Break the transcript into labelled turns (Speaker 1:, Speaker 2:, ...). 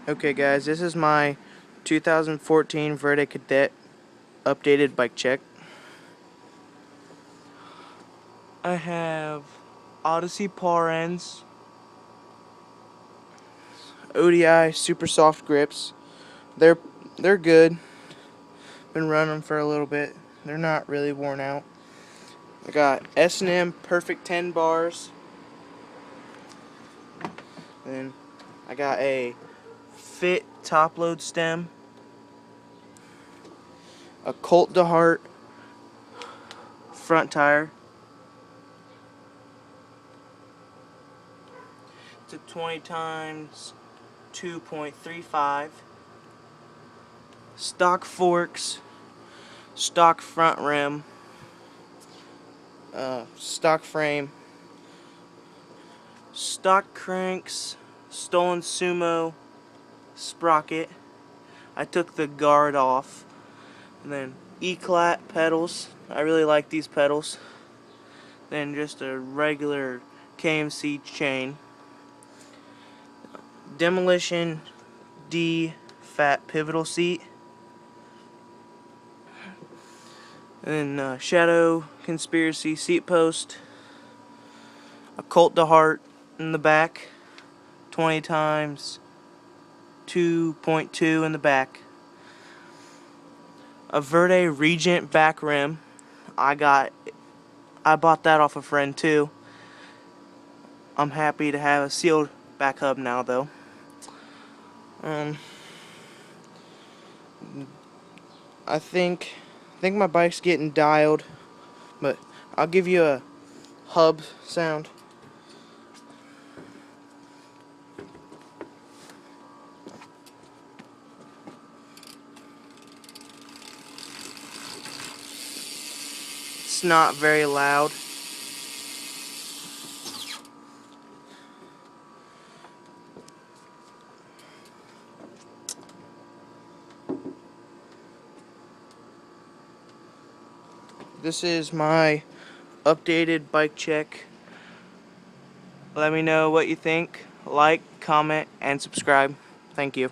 Speaker 1: Okay guys, this is my 2014 Verde Cadet updated bike check. I have Odyssey paw ends, ODI super soft grips. They're good. Been running them for a little bit. They're not really worn out. I got S&M Perfect 10 bars. Then I got a Fit top load stem, a Colt de Heart front tire. It's a 20 times 2.35. Stock forks, stock front rim, stock frame, stock cranks, stolen Sumo sprocket. I took the guard off. And then E-clat pedals. I really like these pedals. Then just a regular KMC chain. Demolition D fat pivotal seat. And then Shadow Conspiracy seat post. A Colt de Heart in the back. 20 times 2.2 in the back. A Verde Regent back rim. I bought that off a friend too. I'm happy to have a sealed back hub now though. I think my bike's getting dialed, but I'll give you a hub sound. It's not very loud. This is my updated bike check. Let me know what you think. Like, comment, and subscribe. Thank you.